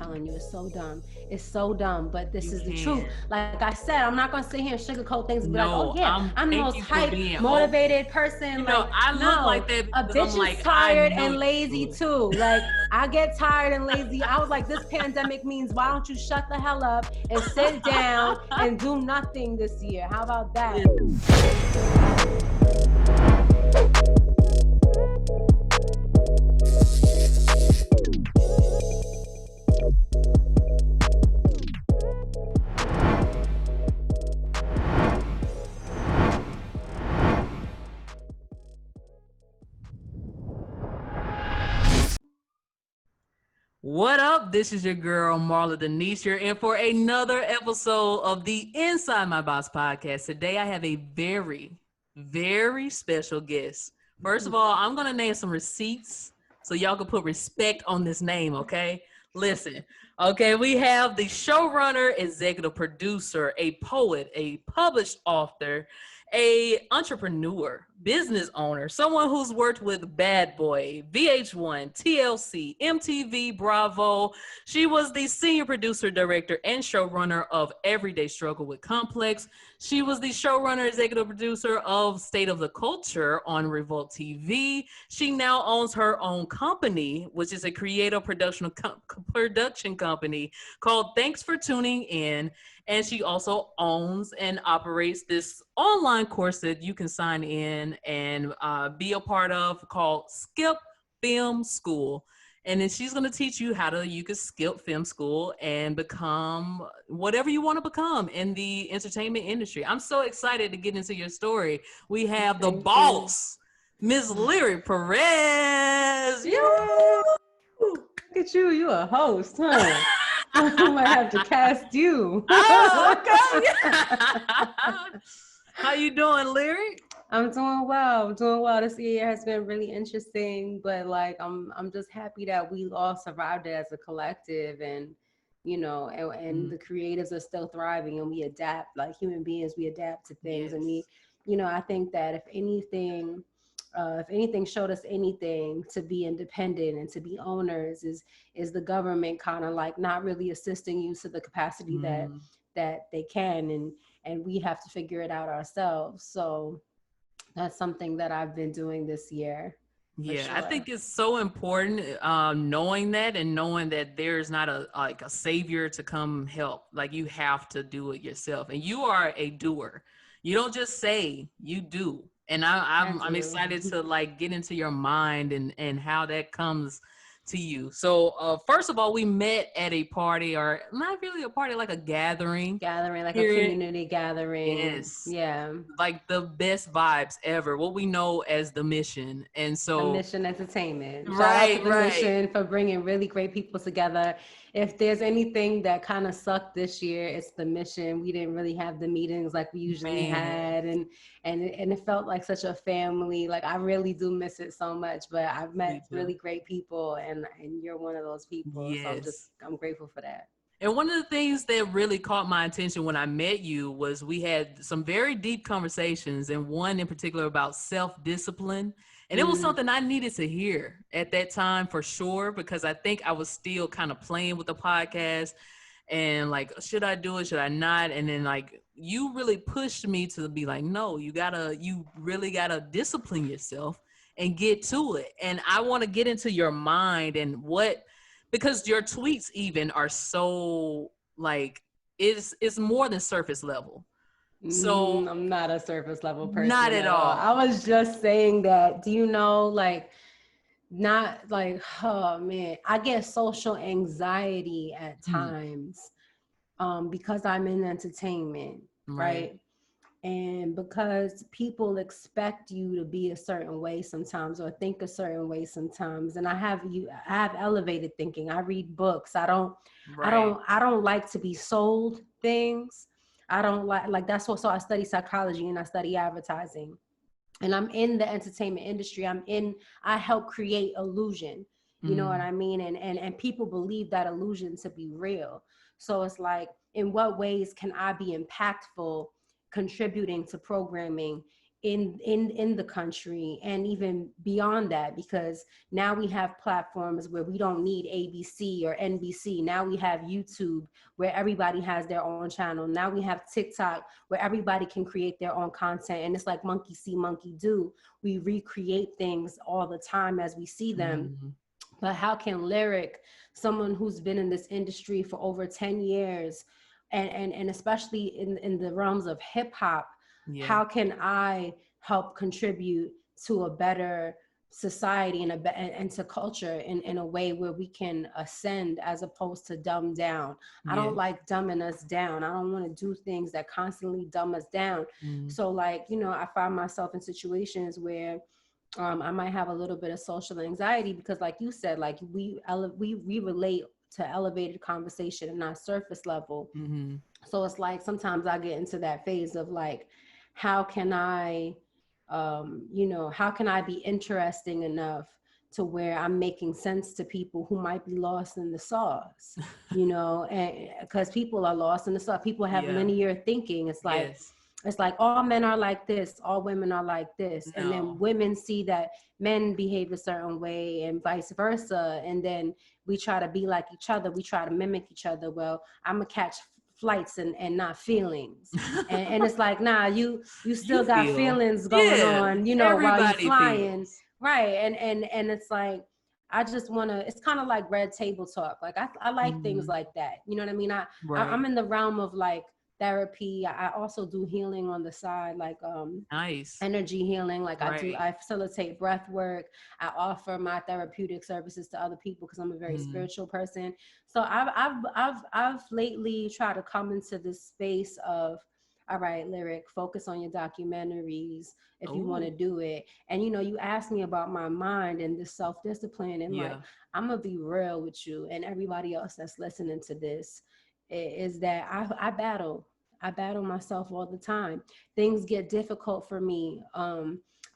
telling you, it's so dumb. It's so dumb, but this You is the truth. can. Like I said, I'm not gonna sit here and sugarcoat things and be like, oh No, yeah, I'm the thank most you for hype, being open. motivated person. You know, Like, I look no, like that a because I'm bitch is like, I tired know and you lazy do it. too. Like, I get tired and lazy. I was like, this pandemic means why don't you shut the hell up and sit down and do nothing this year? How about that? What up? This is your girl, Marla Denise. You're in for another episode of the Inside My Box podcast. Today, I have a very, very special guest. First of all, I'm going to name some receipts so y'all can put respect on this name, okay? Listen, okay, we have the showrunner, executive producer, a poet, a published author, a entrepreneur, business owner, someone who's worked with Bad Boy, VH1, TLC, MTV, Bravo. She was the senior producer, director, and showrunner of Everyday Struggle with Complex. She was the showrunner, executive producer of State of the Culture on Revolt TV. She now owns her own company, which is a creative production company called Thanks for Tuning In. And she also owns and operates this online course that you can sign in and be a part of called Skip Film School. And then she's going to teach you how you can skip film school and become whatever you want to become in the entertainment industry. I'm so excited to get into your story. We have the Thank you. boss, Miss Lyric Perez. Yay! Look at you. You a host, huh? I might have to cast you. Oh, okay. How you doing, Lyric? I'm doing well. I'm doing well. This year has been really interesting, but like I'm just happy that we all survived it as a collective, and and the creatives are still thriving, and we adapt like human beings. We adapt to things, and Yes. I think that if anything showed us anything to be independent and to be owners is the government kind of like not really assisting you to the capacity that Mm. they can, and we have to figure it out ourselves. So that's something that I've been doing this year for Yeah, I sure. think it's so important knowing that and knowing that there's not a savior to come help. Like you have to do it yourself, and you are a doer. You don't just say, you do. And I I'm do. excited to like get into your mind and how that comes to you. So first of all, we met at a party, or not really a party, like a gathering Gathering, like a here. community gathering. Yes, Yeah. like the best vibes ever. What we know as the mission, and The so Mission Entertainment. Shout out to right, the right. Mission for bringing really great people together. If there's anything that kind of sucked this year, it's the Mission. We didn't really have the meetings like we usually Man, had, and it felt like such a family. Like I really do miss it so much. But I've me met too. really great people, and you're one of those people. So Yes. I'm grateful for that. And one of the things that really caught my attention when I met you was we had some very deep conversations, and one in particular about self-discipline. And it was Mm. something I needed to hear at that time for sure, because I think I was still kind of playing with the podcast and like, should I do it? Should I not? And then like, you really pushed me to be like, no, you really gotta discipline yourself and get to it. And I want to get into your mind and because your tweets even are so like, it's more than surface level. So I'm not a surface level not person at at all. I all. was just saying that, do you know, like, not like, oh man, I get social anxiety at Hmm. times because I'm in entertainment, Right. right? And because people expect you to be a certain way sometimes or think a certain way sometimes. And I have elevated thinking. I read books. Right. I don't like to be sold things. I don't like that's what, so I study psychology and I study advertising, and I'm in the entertainment industry. I help create illusion. You know what Mm. I mean? And people believe that illusion to be real. So it's like, in what ways can I be impactful contributing to programming in the country and even beyond that, because now we have platforms where we don't need ABC or NBC. Now we have YouTube where everybody has their own channel. Now we have TikTok where everybody can create their own content, and it's like monkey see monkey do. We recreate things all the time as we see them. Mm-hmm. But how can Lyric, someone who's been in this industry for over 10 years, and especially in the realms of hip hop, Yeah. how can I help contribute to a better society and to culture in a way where we can ascend as opposed to dumb down? I Yeah. don't like dumbing us down. I don't want to do things that constantly dumb us down. Mm-hmm. So like, I find myself in situations where I might have a little bit of social anxiety because, like you said, like we relate to elevated conversation and not surface level. Mm-hmm. So it's like sometimes I get into that phase of like, how can I, how can I be interesting enough to where I'm making sense to people who might be lost in the sauce, and because people are lost in the sauce. People have Yeah. linear thinking. Yes. It's like all men are like this, all women are like this. And then No. women see that men behave a certain way and vice versa. And then we try to be like each other. We try to mimic each other. Well, I'm gonna catch flights and not feelings. And it's like, nah, you still You got feel. feelings going Yeah. on, while you Everybody flying. feels. Right. And it's like, I just want to, it's kind of like red table talk. Like I like things Mm-hmm. like that. You know what I mean? I'm Right. in the realm of like therapy. I also do healing on the side, like Nice. energy healing. Like Right. I facilitate breath work. I offer my therapeutic services to other people because I'm a very Mm-hmm. spiritual person. So I've lately tried to come into this space of, all right, Lyric, focus on your documentaries if you want to Oh, do it. And you asked me about my mind and this self-discipline, and like, yeah. I'm gonna be real with you and everybody else that's listening to this, is that I battle myself all the time. Things get difficult for me.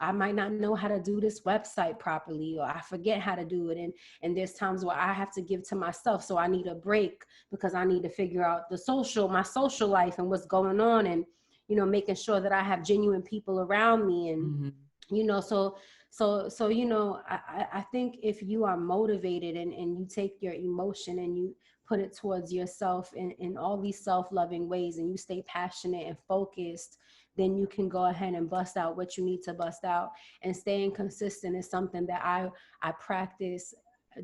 I might not know how to do this website properly, or I forget how to do it. And there's times where I have to give to myself. So I need a break because I need to figure out my social life and what's going on, and, making sure that I have genuine people around me. And, Mm-hmm. I think if you are motivated and you take your emotion and you put it towards yourself in all these self-loving ways, and you stay passionate and focused, then you can go ahead and bust out what you need to bust out. And staying consistent is something that I practice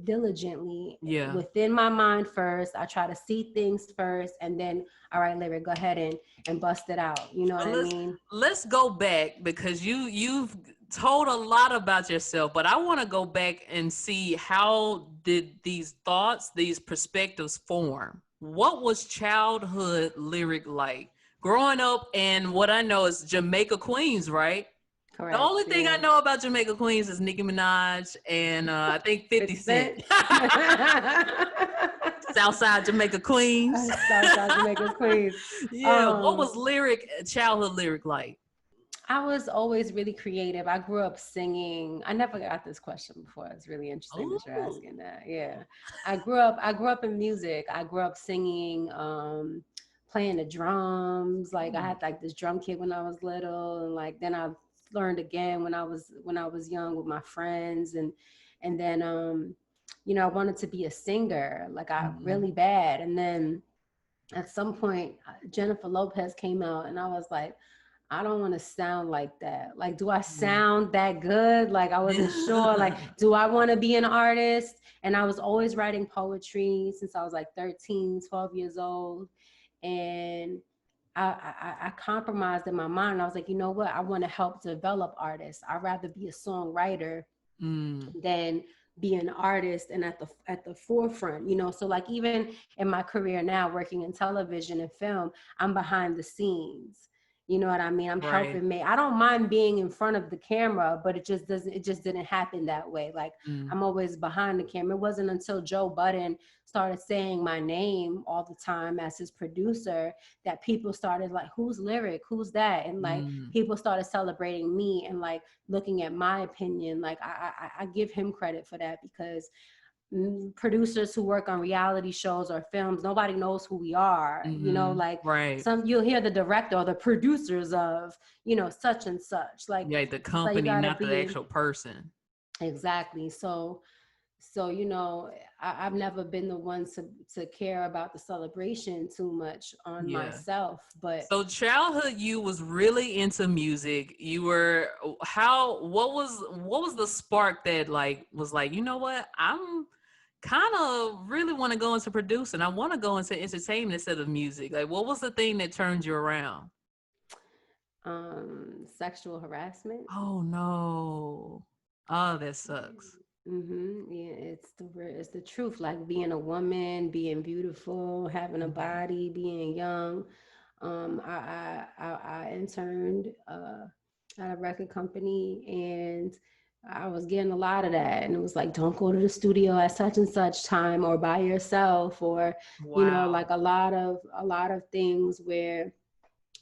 diligently Yeah. within my mind first. I try to see things first, and then, all right, Lyric, go ahead and bust it out. You know what But I let's mean? let's go back because you've told a lot about yourself, but I want to go back and see how did these thoughts, these perspectives form. What was childhood Lyric like? Growing up in what I know is Jamaica Queens, right? The Correct. only thing I Yeah. know about Jamaica Queens is Nicki Minaj and I think 50 50 Cent. Cent. Southside Jamaica Queens. Southside Jamaica's Queens. Yeah. What Um, was childhood Lyric like? I was always really creative. I grew up singing. I never got this question before. It's really interesting that you're Oh. asking that. Yeah. I grew up in music. I grew up singing, playing the drums. Like I had like this drum kit when I was little, and like then I learned again when I was young with my friends, and then I wanted to be a singer, like I Mm-hmm. really bad. And then at some point Jennifer Lopez came out, and I was like, I don't want to sound like that. Like, do I sound that good? Like, I wasn't sure. Like, do I want to be an artist? And I was always writing poetry since I was like 13, 12 years old. And I compromised in my mind. I was like, you know what? I want to help develop artists. I'd rather be a songwriter Mm, than be an artist and at the forefront. So like even in my career now, working in television and film, I'm behind the scenes. You know what I mean? I'm right. helping me. I don't mind being in front of the camera, but it just didn't happen that way. Like Mm, I'm always behind the camera. It wasn't until Joe Budden started saying my name all the time as his producer that people started like, who's Lyric? Who's that? And like mm, people started celebrating me and like looking at my opinion. Like I give him credit for that because producers who work on reality shows or films, nobody knows who we are. Like right. some, you'll hear the director or the producers of, such and such. Like, Yeah, the it's like you company, gotta not the be actual person. exactly. So I've never been the one to care about the celebration too much on Yeah. myself, but So childhood, you was really into music. You were what was the spark that like was like, you know what? I'm kind of really want to go into producing. I want to go into entertainment instead of music. Like what was the thing that turned you around? sexual harassment. Oh no. Oh, that sucks. Yeah, it's the truth. Like being a woman, being beautiful, having a Mhm. body, being young. I interned at a record company, and I was getting a lot of that. And it was like, don't go to the studio at such and such time, or by yourself, or Wow. like a lot of things where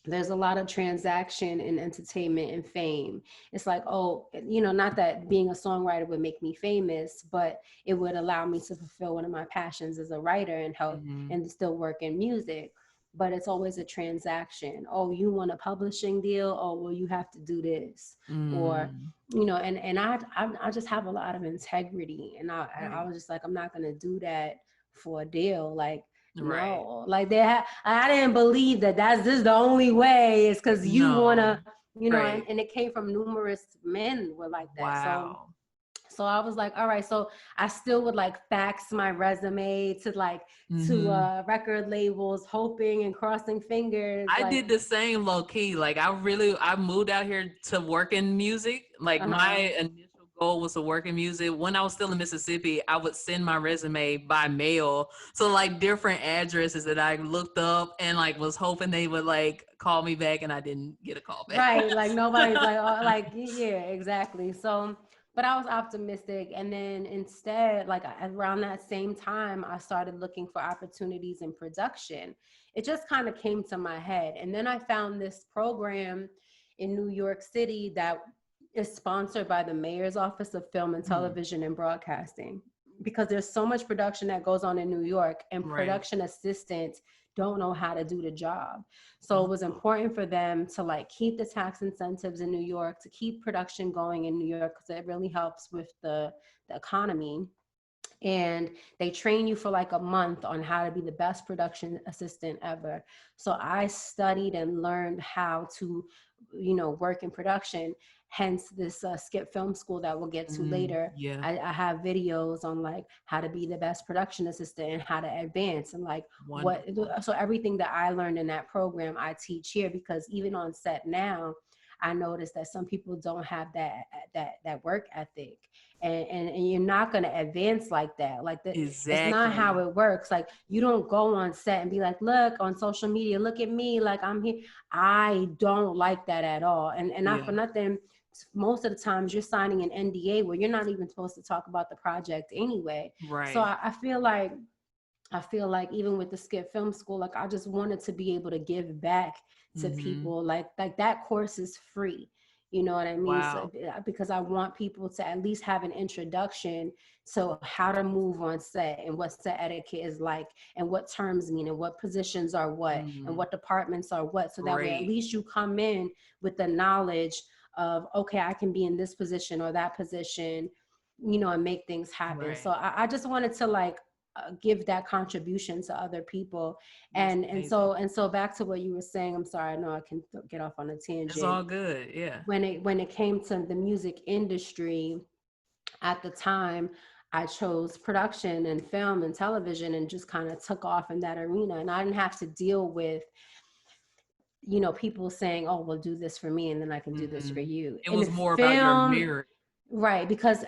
there's a lot of transaction in entertainment and fame. It's like, oh, not that being a songwriter would make me famous, but it would allow me to fulfill one of my passions as a writer and help Hmm. and still work in music. But it's always a transaction. Oh, you want a publishing deal? Oh, well, you have to do this, or Mm. and I just have a lot of integrity, and I Right. was just like, I'm not gonna do that for a deal. Like, Right. no, like I didn't believe that that's just the only way. It's because you No. wanna, Right. and it came from numerous men were like that. So Wow. so I was like, all right. So I still would like fax my resume to Hmm. record labels, hoping and crossing fingers. I Like, did the same low key. Like I moved out here to work in music. Like uh-huh. my initial goal was to work in music. When I was still in Mississippi, I would send my resume by mail to like different addresses that I looked up and like was hoping they would like call me back, and I didn't get a call back. Right. Like nobody's like, oh, like, yeah, exactly. So, but I was optimistic. And then instead, like around that same time, I started looking for opportunities in production. It just kind of came to my head. And then I found this program in New York City that is sponsored by the Mayor's Office of Film and Hmm. Television and Broadcasting, because there's so much production that goes on in New York, and Right. production assistants don't know how to do the job. So it was Oh. important for them to like keep the tax incentives in New York, to keep production going in New York, because it really helps with the economy. And they train you for like a month on how to be the best production assistant ever. So I studied and learned how to, work in production. Hence this skip film school that we'll get to Mm, later. yeah. I have videos on like how to be the best production assistant and how to advance, and like what. Wonderful. So everything that I learned in that program, I teach here, because even on set now, I noticed that some people don't have that work ethic, and you're not going to advance like that. Like that, it's not how Exactly. it works. Like you don't go on set and be like, look on social media, look at me, like I'm here. I don't like that at all. And not Yeah. for nothing, most of the times you're signing an NDA where you're not even supposed to talk about the project anyway. So Right. I feel like even with the skip film school, like I just wanted to be able to give back to Hmm. people. Like that course is free. You know what I mean? So Wow. because I want people to at least have an introduction to how to move on set, and what set etiquette is like, and what terms mean, and what positions are what, and Mm, what departments are what. So that way at great. least you come in with the knowledge of, okay, I can be in this position or that position, and make things happen. So Right. I just wanted to like give that contribution to other people. That's amazing. And so back to what you were saying, I'm sorry, I know I can get off on a It's tangent. all good. Yeah. When it came to the music industry, at the time I chose production and film and television, and just kind of took off in that arena, and I didn't have to deal with people saying, oh, well, do this for me and then I can do this for Hmm. you It in the was more about your film. merit. Right, because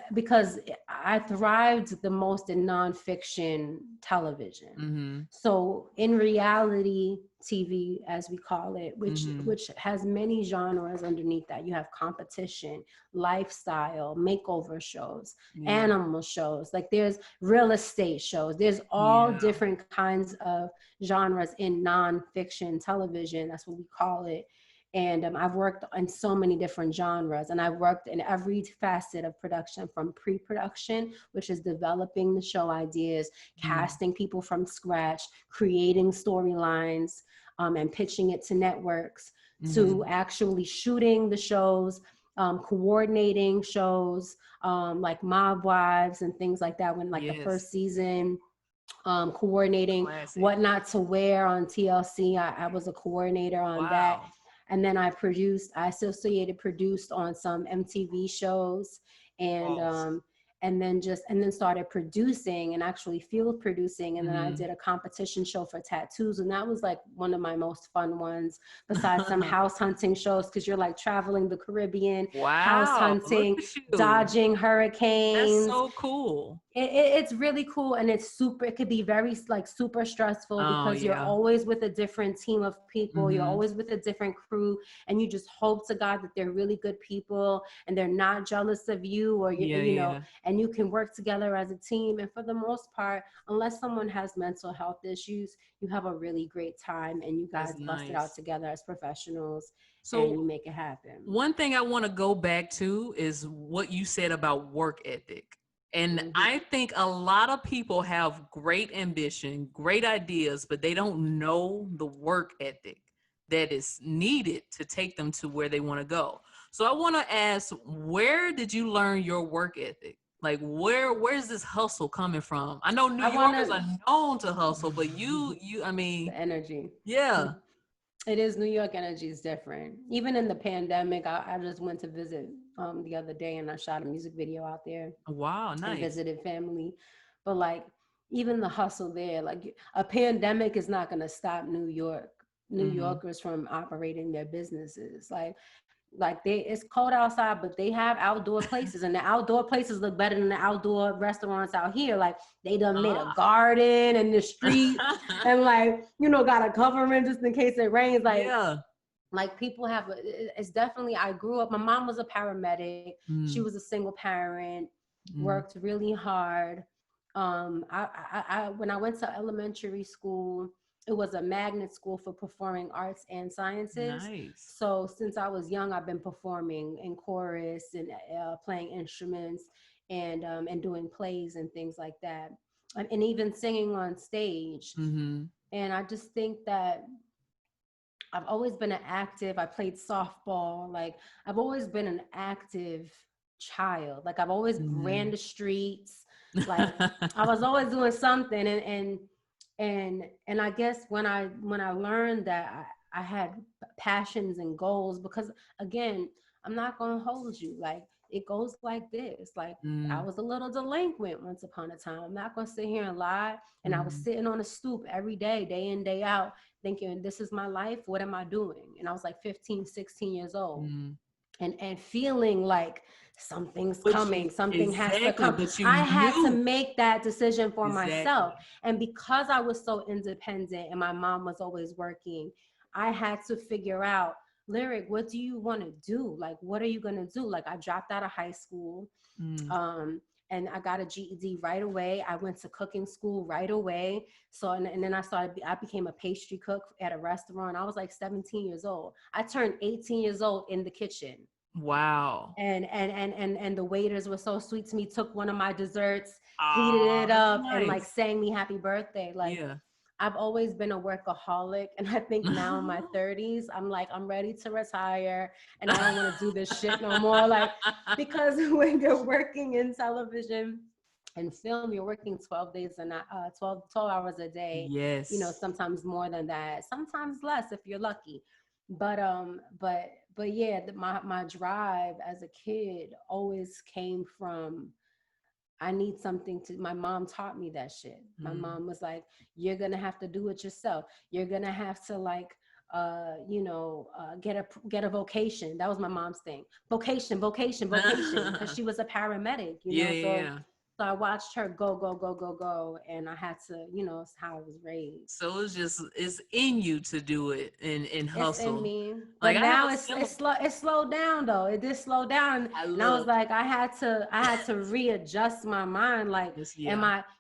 I thrived the most in nonfiction television. Hmm. So in reality TV, as we call it, which Hmm. which has many genres underneath that. You have competition, lifestyle, makeover shows, Yeah. animal shows, like there's real estate shows. There's all Yeah. different kinds of genres in nonfiction television. That's what we call it. And I've worked in so many different genres, and I've worked in every facet of production, from pre-production, which is developing the show ideas, casting people from scratch, creating storylines, and pitching it to networks, to actually shooting the shows, coordinating shows, like Mob Wives and things like that. When like the first season, coordinating what not to wear on TLC. I was a coordinator on that. And then I produced on some MTV shows, and then started producing and actually field producing. And then I did a competition show for tattoos, and that was like one of my most fun ones, besides some house hunting shows, because you're like traveling the Caribbean, house hunting, dodging hurricanes. That's so cool. It's really cool, and it could be very like super stressful, because you're always with a different team of people, you're always with a different crew, and you just hope to God that they're really good people and they're not jealous of you, or you know, and you can work together as a team. And for the most part, unless someone has mental health issues, you have a really great time, and you guys bust it out together as professionals, and you make it happen. One thing I want to go back to is what you said about work ethic. And I think a lot of people have great ambition, great ideas, but they don't know the work ethic that is needed to take them to where they want to go. So I want to ask, where did you learn your work ethic? Like, where's this hustle coming from? I know New Yorkers are known to hustle, but I mean, the energy. Yeah. It is. New York energy is different. Even in the pandemic, I just went to visit the other day, and I shot a music video out there. Wow, nice. And visited family. But like, even the hustle there, like a pandemic is not going to stop New Yorkers from operating their businesses. Like it's cold outside, but they have outdoor places, and the outdoor places look better than the outdoor restaurants out here. Like, they done made a garden in the street, and like, you know, got a covering just in case it rains. Like people have, it's definitely, I grew up, my mom was a paramedic. She was a single parent, worked really hard. I when I went to elementary school, it was a magnet school for performing arts and sciences. Nice. So since I was young, I've been performing in chorus and playing instruments, and doing plays and things like that, and even singing on stage. And I just think that I've always been I played softball. Like, I've always been an active child. Like, I've always ran the streets. Like, I was always doing something. And I guess when I learned that I had passions and goals, because again, I'm not going to hold you. Like, it goes like this. Like, I was a little delinquent once upon a time. I'm not going to sit here and lie. And I was sitting on a stoop every day in, day out, thinking, this is my life. What am I doing? And I was like 15, 16 years old. And feeling like something's coming, something has to come. I had to make that decision for myself. And because I was so independent and my mom was always working, I had to figure out, Lyric, what do you want to do? Like, what are you going to do? Like, I dropped out of high school. And I got a GED right away. I went to cooking school right away. So, and then I became a pastry cook at a restaurant. I was like 17 years old. I turned 18 years old in the kitchen. Wow. And the waiters were so sweet to me, took one of my desserts, heated it up, and like sang me happy birthday. Like, I've always been a workaholic, and I think now in my 30s, I'm like, I'm ready to retire, and I don't want to do this shit no more. Like, because when you're working in television and film, you're working 12 days and 12 hours a day. Yes. You know, sometimes more than that, sometimes less if you're lucky. But yeah, my drive as a kid always came from, I need something to, my mom taught me that shit. My mom was like, you're going to have to do it yourself. You're going to have to like, get a vocation. That was my mom's thing. Vocation, because she was a paramedic, you know? So I watched her go. And I had to, you know, it's how I was raised. So it's in you to do it and hustle. It's in me. But like, now it's slowed down though. It did slow down. And I was like, I had to readjust my mind. Like,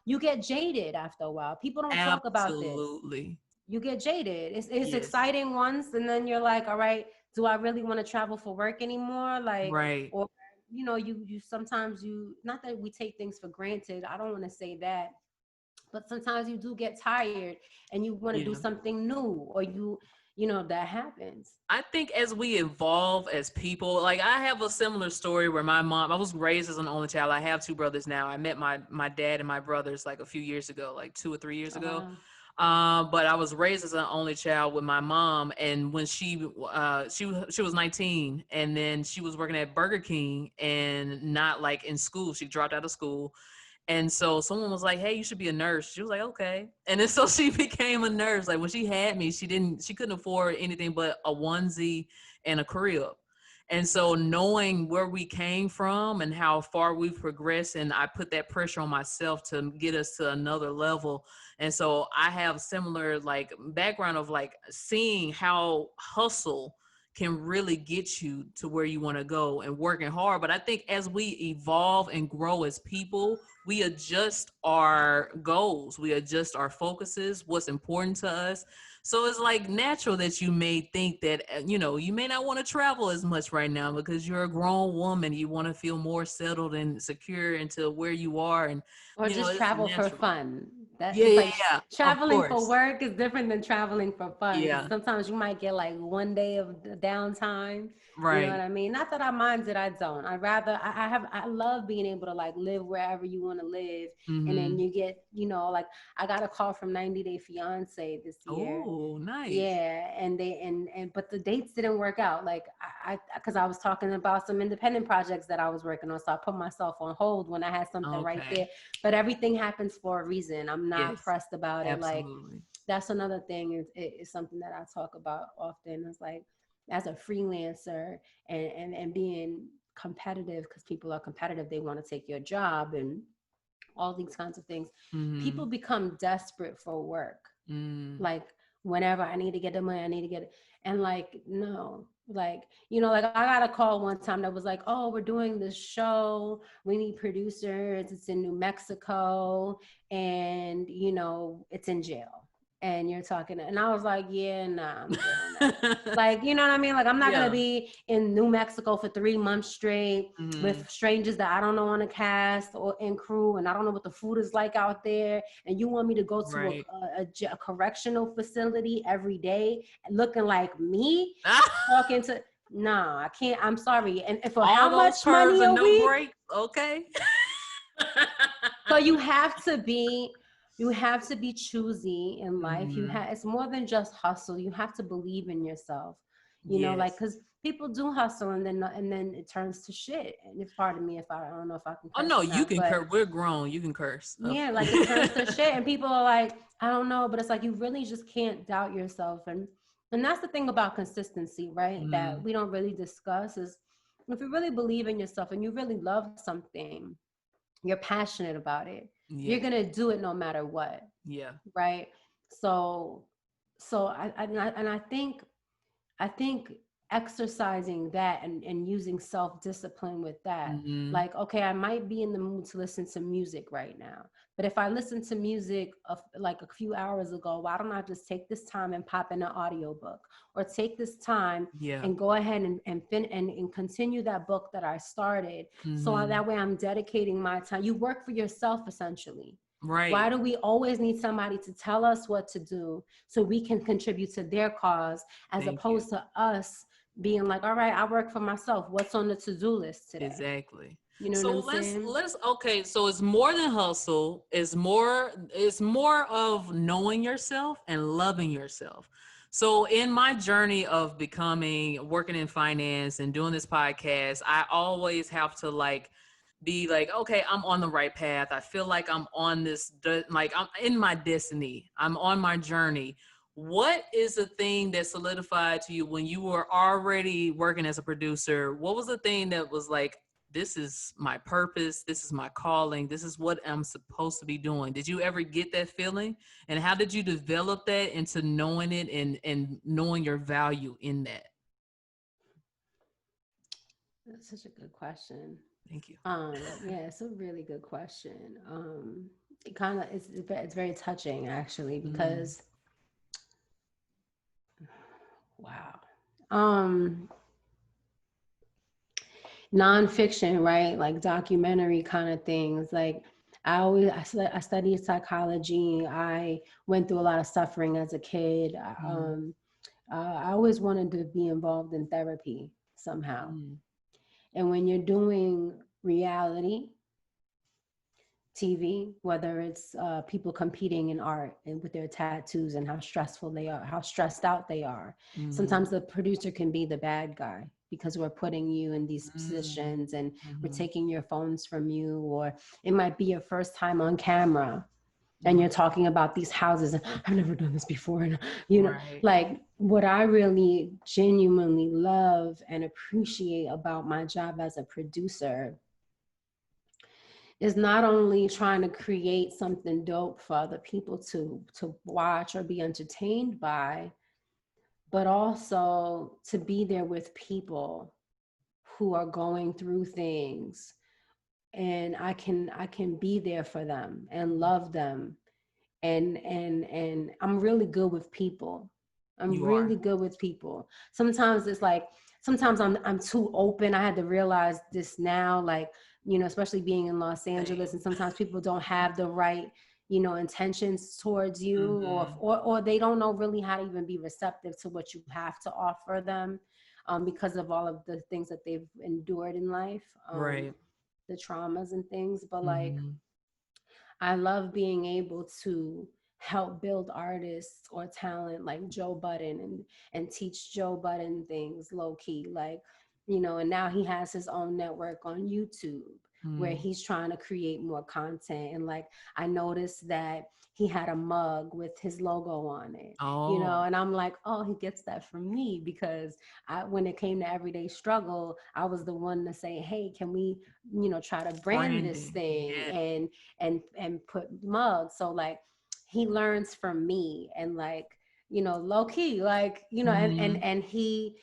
you get jaded after a while. People don't talk about this. Absolutely. You get jaded. It's exciting once, and then you're like, all right, do I really want to travel for work anymore? Like, Right. or you sometimes you not that we take things for granted. I don't want to say that, but sometimes you do get tired and you want to do Yeah. something new, or that happens. I think as we evolve as people, like I have a similar story where my mom, I was raised as an only child. I have two brothers now. I met my dad and my brothers like a few years ago, like 2 or 3 years Oh ago. wow. But I was raised as an only child with my mom, and when she was 19, and then she was working at Burger King and not like in school. She dropped out of school, and so someone was like, "Hey, you should be a nurse." She was like, "Okay." And then so she became a nurse. Like when she had me, she couldn't afford anything but a onesie and a crib. And so knowing where we came from and how far we've progressed, and I put that pressure on myself to get us to another level. And so I have similar like background of like seeing how hustle can really get you to where you want to go and working hard. But I think as we evolve and grow as people, we adjust our goals, we adjust our focuses, what's important to us. So it's like natural that you may think that, you may not want to travel as much right now because you're a grown woman. You want to feel more settled and secure into where you are. And, Or just it's travel for natural. fun. That Yeah, it's yeah, like yeah. Of traveling for course. work is different than traveling for fun, because Yeah. sometimes you might get like one day of downtime. You know what Right. I mean? Not that I mind it, I don't. I rather I love being able to like live wherever you want to live, and then Mm-hmm. you get like I got a call from 90 Day Fiance this year. Oh, nice. Yeah, and but the dates didn't work out. Like I because I was talking about some independent projects that I was working on, so I put myself on hold when I had something right Okay. there. But everything happens for a reason. I'm not Yes. pressed about it. Like Absolutely. that's another thing. Is something that I talk about often. It's like as a freelancer and being competitive, because people are competitive. They want to take your job and all these kinds of things. Mm-hmm. People become desperate for work, Mm. like whenever I need to get the money, I need to get it. And like, no, like I got a call one time that was like, oh, we're doing this show. We need producers. It's in New Mexico, and it's in jail. And you're talking, and I was like, yeah, nah, I'm good on that. Like, you know what I mean? Like, I'm not gonna Yeah. be in New Mexico for 3 months straight Mm-hmm. with strangers that I don't know on a cast or in crew, and I don't know what the food is like out there. And you want me to go to Right. a correctional facility every day looking like me, talking to, no, I can't. I'm sorry. And for All how those much curves money a and no week? breaks. Okay. So you have to be choosy in life. Mm-hmm. It's more than just hustle. You have to believe in yourself. Like, Yes. because people do hustle, and then it turns to shit. And if pardon me if I don't know if I can Oh curse no, or you not, can but curse. We're grown. You can curse. yeah, like it turns to shit, and people are like, I don't know, but it's like you really just can't doubt yourself, and that's the thing about consistency, right? That Mm, we don't really discuss is if you really believe in yourself and you really love something, you're passionate about it, you're yes. gonna do it no matter what, Yeah. right? So I think exercising that and using self-discipline with that. Mm-hmm. Like, okay, I might be in the mood to listen to music right now, but if I listen to music of like a few hours ago, why don't I just take this time and pop in an audiobook, or take this time Yeah. and go ahead and continue that book that I started. So Mm-hmm. that way I'm dedicating my time. You work for yourself essentially. Why Right. do we always need somebody to tell us what to do so we can contribute to their cause, as Thank you. opposed to us being like, all right, I work for myself. What's on the to-do list today? Exactly. You know what So I'm let's saying? let's okay, so it's more than hustle. It's more of knowing yourself and loving yourself. So in my journey of becoming working in finance and doing this podcast, I always have to like be like, okay, I'm on the right path. I feel like I'm on like I'm in my destiny. I'm on my journey. What is the thing that solidified to you when you were already working as a producer? What was the thing that was like, this is my purpose, this is my calling, this is what I'm supposed to be doing? Did you ever get that feeling? And how did you develop that into knowing it and knowing your value in that? That's such a good question. Thank you. Yeah, it's a really good question. It kind of it's very touching actually, Mm, because wow. Nonfiction, right? Like documentary kind of things. Like I studied psychology. I went through a lot of suffering as a kid. I always wanted to be involved in therapy somehow. And when you're doing reality TV, whether it's people competing in art and with their tattoos and how stressful they are, how stressed out they are. Sometimes the producer can be the bad guy because we're putting you in these positions and we're taking your phones from you, or it might be your first time on camera and you're talking about these houses and I've never done this before. And, you know, like what I really genuinely love and appreciate about my job as a producer is not only trying to create something dope for other people to watch or be entertained by, but also to be there with people who are going through things, and I can be there for them and love them, and I'm really good with people. I'm really good with people. Sometimes it's like, sometimes I'm too open. I had to realize this now, like, you know, especially being in Los Angeles, and sometimes people don't have the right, you know, intentions towards you, or they don't know really how to even be receptive to what you have to offer them, because of all of the things that they've endured in life, the traumas and things. But like, I love being able to help build artists or talent like Joe Budden, and teach Joe Budden things low key, like, you know, and now he has his own network on YouTube where he's trying to create more content. And like, I noticed that he had a mug with his logo on it, you know, and I'm like, oh, he gets that from me, because when it came to Everyday Struggle, I was the one to say, hey, can we, you know, try to brand this thing and put mugs. So like, he learns from me, and like, you know, low key, like, you know, and he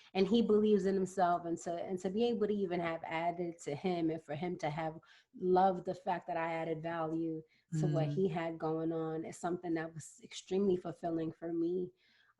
believes in himself, and to be able to even have added to him, and for him to have loved the fact that I added value to what he had going on, is something that was extremely fulfilling for me.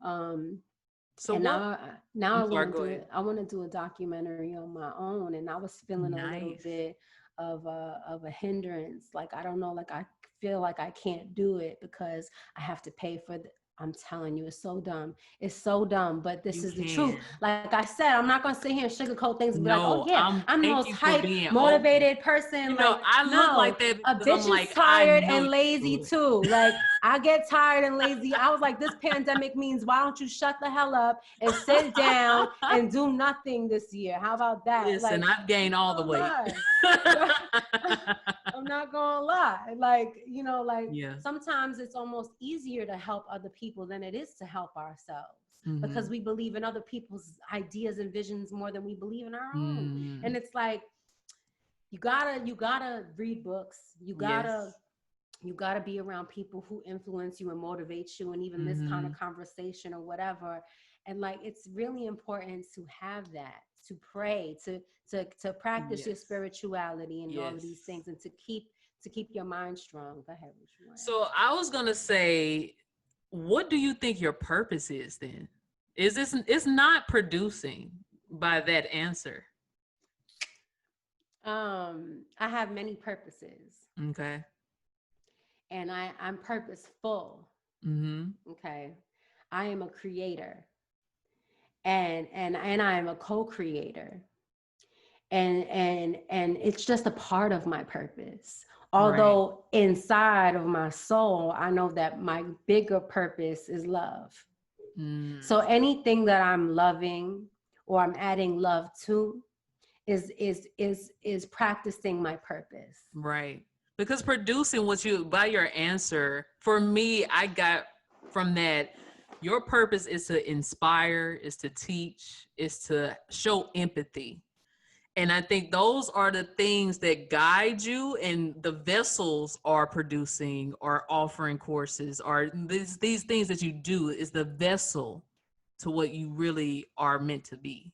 So and what? now I want to do a documentary on my own, and I was feeling a little bit of a hindrance. Like, I don't know, like, I feel like I can't do it because I have to pay for I'm telling you, it's so dumb. It's so dumb, but this is the truth. Like I said, I'm not gonna sit here and sugarcoat things and be like, oh yeah, I'm the most hype, motivated person. You Like, know, I look no, like that a because I'm bitch is like, tired I know and you lazy do it. too. Like, I get tired and lazy. I was like, this pandemic means, why don't you shut the hell up and sit down and do nothing this year? How about that? Listen, Like, I've gained all the weight. I'm not gonna lie. Like, you know, like, sometimes it's almost easier to help other people than it is to help ourselves, because we believe in other people's ideas and visions more than we believe in our own. And it's like, you gotta read books. You gotta be around people who influence you and motivate you, and even this kind of conversation or whatever. And like, it's really important to have that, to pray, to practice your spirituality and all of these things, and to keep your mind strong. Go ahead. So I was gonna say, what do you think your purpose is then? Is this, it's not producing by that answer? I have many purposes. Okay. And I'm purposeful. Okay. I am a creator, and I am a co-creator, and it's just a part of my purpose. Although inside of my soul, I know that my bigger purpose is love. So anything that I'm loving or I'm adding love to is practicing my purpose. Right. Because producing what you, by your answer, for me, I got from that, your purpose is to inspire, is to teach, is to show empathy. And I think those are the things that guide you, and the vessels are producing or offering courses, or these things that you do is the vessel to what you really are meant to be.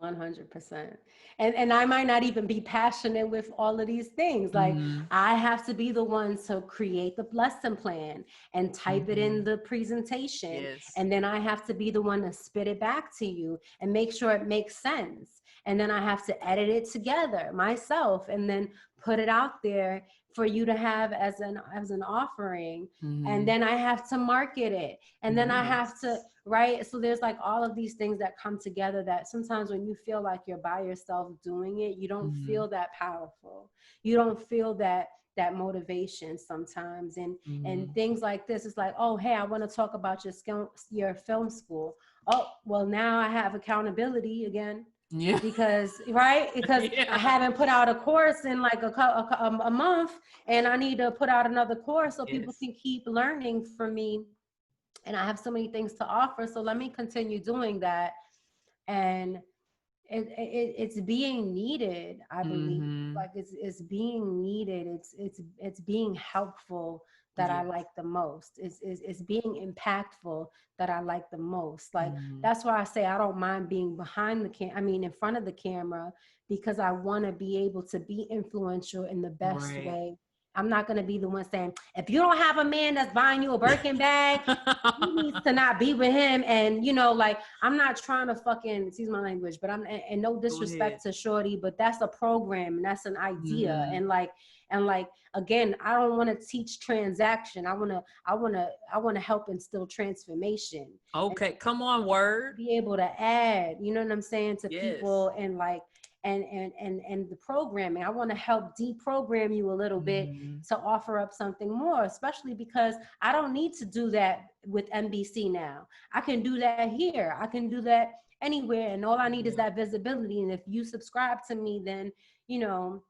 100%. And I might not even be passionate with all of these things. Like Mm-hmm. I have to be the one to create the lesson plan and type it in Mm-hmm. the presentation. Yes. And then I have to be the one to spit it back to you and make sure it makes sense. And then I have to edit it together myself and then put it out there for you to have as an offering. And Mm-hmm. then I have to market it. And then I have to, Yes. right? So there's like all of these things that come together that sometimes when you feel like you're by yourself doing it, you don't Mm-hmm. feel that powerful. You don't feel that motivation sometimes. And Mm-hmm. things like this, it's like, oh, hey, I want to talk about your film school. Oh, well, now I have accountability again Yeah. because right because I Yeah. haven't put out a course in like a month, and I need to put out another course so people Yes. can keep learning from me, and I have so many things to offer. So let me continue doing that. And it's being needed, I believe. Mm-hmm. Like it's being needed. It's being helpful that I Yes. like the most. It's being impactful that I like the most. Like Mm-hmm. that's why I say I don't mind being behind I mean in front of the camera, because I want to be able to be influential in the best Right. way. I'm not going to be the one saying, if you don't have a man that's buying you a Birkin bag, he needs to not be with him. And like I'm not trying to fucking, excuse my language, but and no Go ahead. disrespect to Shorty, but that's a program and that's an idea. Mm-hmm. And again, I don't want to teach transaction. I want to help instill transformation and Okay, come on, word. be able to add, you know what I'm saying, to Yes. people. And like and the programming, I want to help deprogram you a little bit Mm-hmm. to offer up something more, especially because I don't need to do that with NBC now. I can do that here, I can do that anywhere, and all I need is Yeah. that visibility. And if you subscribe to me, then you know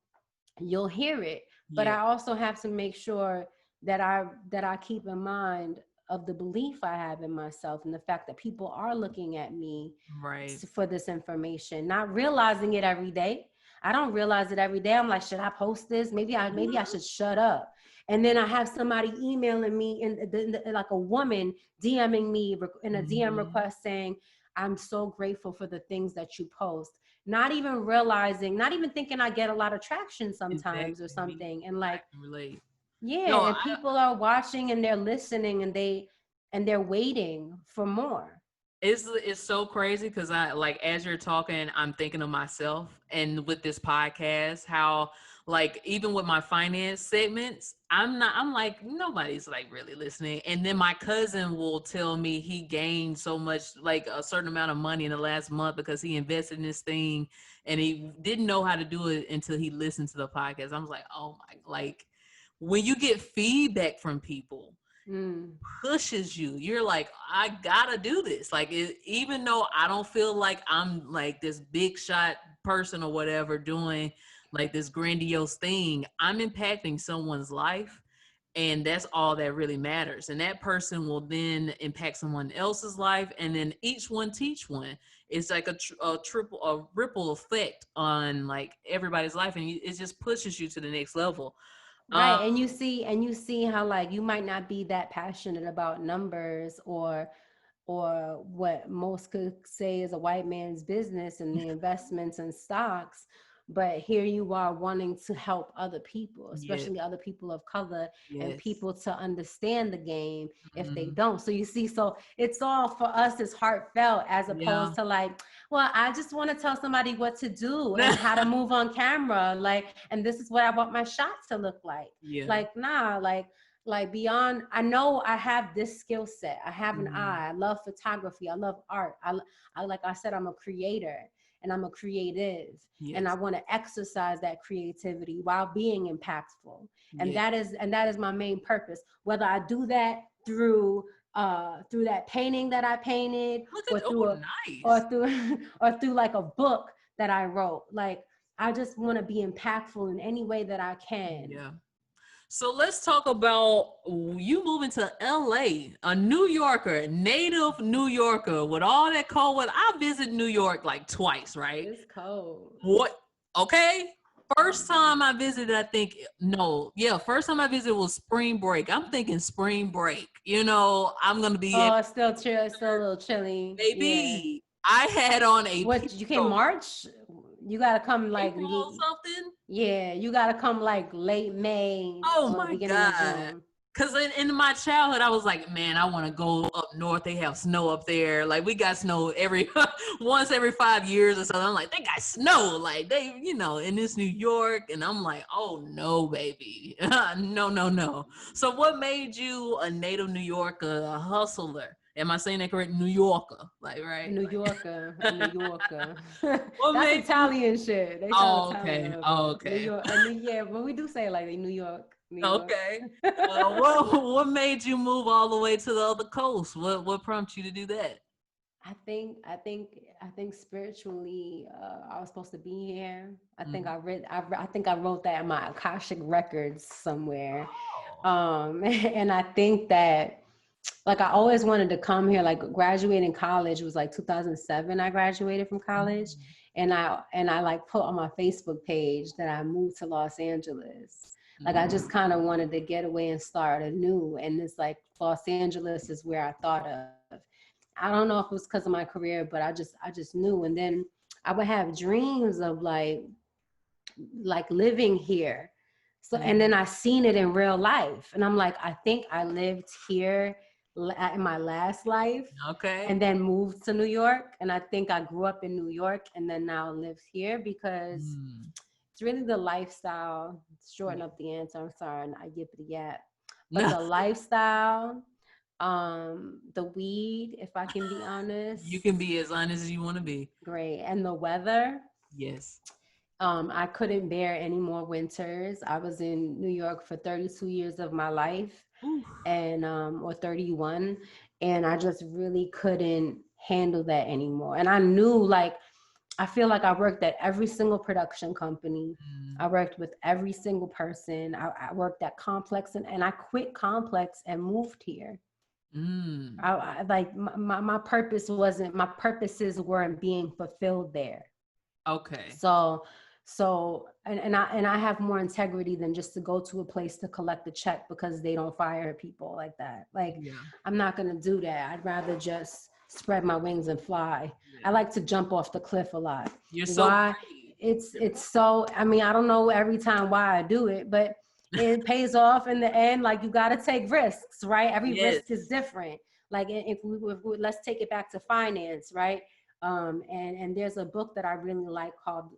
you'll hear it. But Yeah. I also have to make sure that I keep in mind of the belief I have in myself and the fact that people are looking at me Right. for this information, not realizing it every day. I don't realize it every day. I'm like, should I post this? Maybe I should shut up. And then I have somebody emailing me like a woman DMing me in a DM Mm-hmm. request saying, I'm so grateful for the things that you post. Not even realizing, not even thinking I get a lot of traction sometimes or Exactly. Me, something. And I like, can relate. yeah, No, and people are watching and they're listening and they're waiting for more. it's so crazy because I like as you're talking, I'm thinking of myself and with this podcast, how like even with my finance segments, I'm like nobody's like really listening. And then my cousin will tell me he gained so much like a certain amount of money in the last month because he invested in this thing and he didn't know how to do it until he listened to the podcast. I was like, oh my, like when you get feedback from people Mm. pushes you. You're like, I gotta do this. Like, even though I don't feel like I'm like this big shot person or whatever doing like this grandiose thing, I'm impacting someone's life. And that's all that really matters. And that person will then impact someone else's life. And then each one teach one. It's like a ripple effect on like everybody's life. And it just pushes you to the next level. Um, Right. And you see how like you might not be that passionate about numbers or what most could say is a white man's business and the investments and stocks. But here you are wanting to help other people, yes, especially other people of color, and yes. people to understand the game if they Mhm. don't. So you see, so it's all for us is heartfelt as Yeah. opposed to like, well, I just want to tell somebody what to do and how to move on camera. Like, and this is what I want my shot to look like. Yeah. Like, nah, like beyond, I know I have this skill set, I have an Mhm. eye, I love photography, I love art, I like I said, I'm a creator and I'm a creative, and I Yes. want to exercise that creativity while being impactful. And Yes. that is my main purpose, whether I do that through that painting that I painted, Look or at, oh, through a or nice. through or through like a book that I wrote. Like I just want to be impactful in any way that I can. Yeah. So let's talk about you moving to LA, a New Yorker, native New Yorker with all that cold weather. I visited New York like twice, right? It's cold. What? Okay. First time I visited, I think, no, yeah, first time I visited was spring break. I'm thinking spring break. I'm going to be able Oh, it's still chill. It's still a little chilly. Yeah. baby. I had on a What, you can march? You gotta come like, April something. yeah, you gotta come like late May Oh or my beginning of God. June. Cause in my childhood, I was like, man, I want to go up north. They have snow up there. Like we got snow every once every 5 years or something. I'm like, they got snow. Like they, in this New York, and I'm like, oh no, baby, no, no, no. So what made you a native New Yorker, a hustler? Am I saying that correct? New Yorker, like right? New Yorker, a New Yorker. What That's made you? Italian shit. They sound Oh, Italian okay. a little Oh, bit. New okay. York, yeah, but we do say it like New York, New York. Okay. What made you move all the way to the other coast? What prompted you to do that? I think spiritually, I was supposed to be here. I think Mm. I read. I think I wrote that in my Akashic records somewhere. Oh. And I think that, like, I always wanted to come here. Like, graduating college was like 2007. I graduated from college, Mm. and I like put on my Facebook page that I moved to Los Angeles. Like, I just Mm. kind of wanted to get away and start anew. And it's like Los Angeles is where I thought of. I don't know if it was because of my career, but I just knew. And then I would have dreams of like living here. So, and Mm. then I seen it in real life, and I'm like, I think I lived here in my last life, Okay. and then moved to New York. And I think I grew up in New York and then now live here because Mm. it's really the lifestyle. Shorten Yeah. up the answer. I'm sorry, I yippity yap, but No, the lifestyle, the weed, if I can be you honest, can be as honest as you want to be. great, and the weather. Yes. I couldn't bear any more winters. I was in New York for 32 years of my life, Ooh. and or 31, and I just really couldn't handle that anymore. And I knew, like, I feel like I worked at every single production company. I Mm. worked with every single person. I worked at Complex, and I quit Complex and moved here. Mm. I like my my purposes weren't being fulfilled there. Okay. So and I have more integrity than just to go to a place to collect a check because they don't fire people like that. Like, Yeah. I'm not gonna do that. I'd rather just spread my wings and fly. I Yeah. like to jump off the cliff a lot. You're so Why? brave. It's so, I mean, I don't know every time why I do it, but it pays off in the end. Like, you got to take risks, right? Every risk is Yes. different. Like, if we let's take it back to finance, right? And there's a book that I really like called